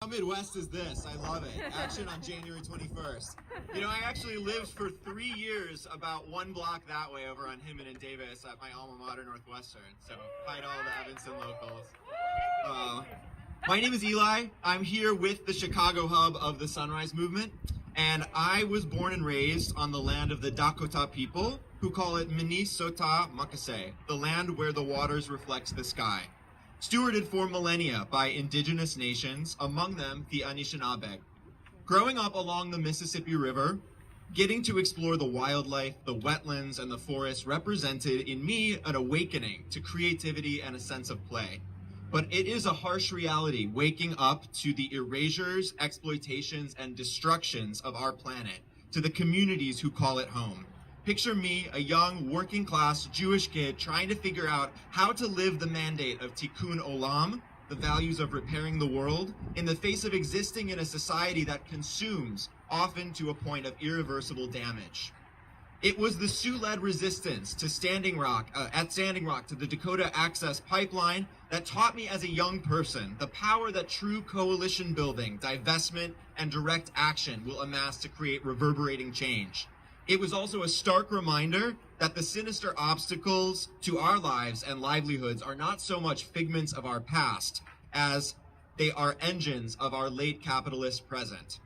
How Midwest is this? I love it. Action on January 21st. You know, I actually lived for 3 years about one block that way over on Hinman and Davis at my alma mater, Northwestern. So, hi to all the Evanston locals. My name is Eli. I'm here with the Chicago hub of the Sunrise Movement, and I was born and raised on the land of the Dakota people, who call it Minnesota Makase, the land where the waters reflect the sky. Stewarded for millennia by indigenous nations, among them the Anishinaabe. Growing up along the Mississippi River, getting to explore the wildlife, the wetlands, and the forests represented in me an awakening to creativity and a sense of play. But it is a harsh reality waking up to the erasures, exploitations, and destructions of our planet, to the communities who call it home. Picture me, a young, working-class Jewish kid trying to figure out how to live the mandate of tikkun olam, the values of repairing the world, in the face of existing in a society that consumes, often to a point of irreversible damage. It was the Sioux-led resistance to Standing Rock to the Dakota Access Pipeline that taught me as a young person the power that true coalition building, divestment, and direct action will amass to create reverberating change. It was also a stark reminder that the sinister obstacles to our lives and livelihoods are not so much figments of our past as they are engines of our late capitalist present.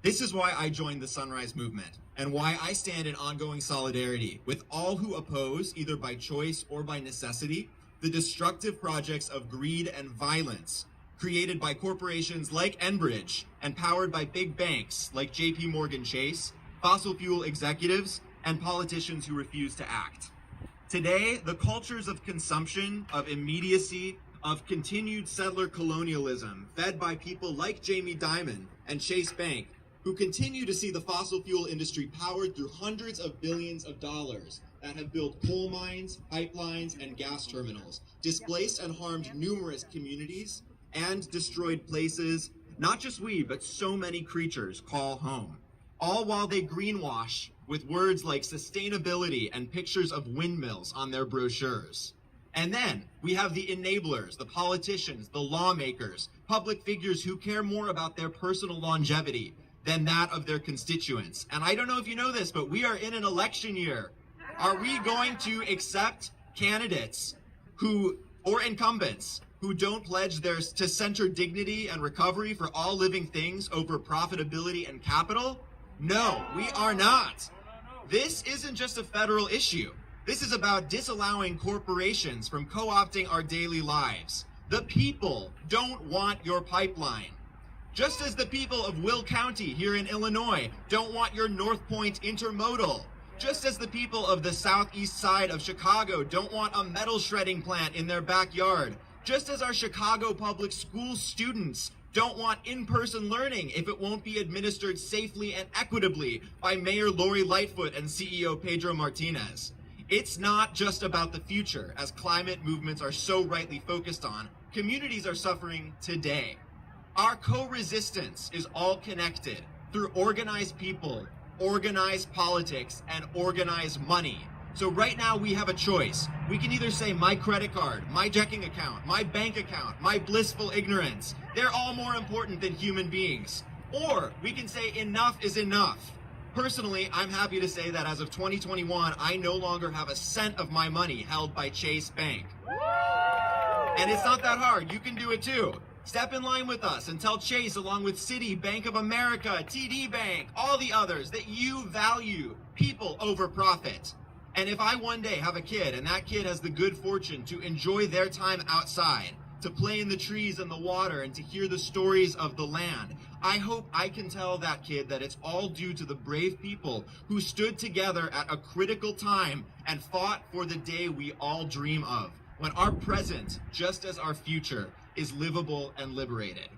This is why I joined the Sunrise Movement and why I stand in ongoing solidarity with all who oppose, either by choice or by necessity, the destructive projects of greed and violence created by corporations like Enbridge and powered by big banks like JP Morgan Chase, fossil fuel executives, and politicians who refuse to act. Today, the cultures of consumption, of immediacy, of continued settler colonialism, fed by people like Jamie Dimon and Chase Bank, who continue to see the fossil fuel industry powered through hundreds of billions of dollars that have built coal mines, pipelines, and gas terminals, displaced and harmed numerous communities, and destroyed places not just we, but so many creatures call home. All while they greenwash with words like sustainability and pictures of windmills on their brochures. And then we have the enablers, the politicians, the lawmakers, public figures who care more about their personal longevity than that of their constituents. And I don't know if you know this, but we are in an election year. Are we going to accept candidates or incumbents who don't pledge to center dignity and recovery for all living things over profitability and capital? No, we are not. This isn't just a federal issue. This is about disallowing corporations from co-opting our daily lives. The people don't want your pipeline. Just as the people of Will County here in Illinois don't want your North Point intermodal. Just as the people of the southeast side of Chicago don't want a metal shredding plant in their backyard. Just as our Chicago public school students don't want in-person learning if it won't be administered safely and equitably by Mayor Lori Lightfoot and CEO Pedro Martinez. It's not just about the future, as climate movements are so rightly focused on. Communities are suffering today. Our co-resistance is all connected through organized people, organized politics, and organized money. So right now we have a choice. We can either say my credit card, my checking account, my bank account, my blissful ignorance, they're all more important than human beings. Or we can say enough is enough. Personally, I'm happy to say that as of 2021, I no longer have a cent of my money held by Chase Bank. And it's not that hard. You can do it too. Step in line with us and tell Chase, along with Citi, Bank of America, TD Bank, all the others, that you value people over profit. And if I one day have a kid and that kid has the good fortune to enjoy their time outside, to play in the trees and the water and to hear the stories of the land, I hope I can tell that kid that it's all due to the brave people who stood together at a critical time and fought for the day we all dream of, when our present, just as our future, is livable and liberated.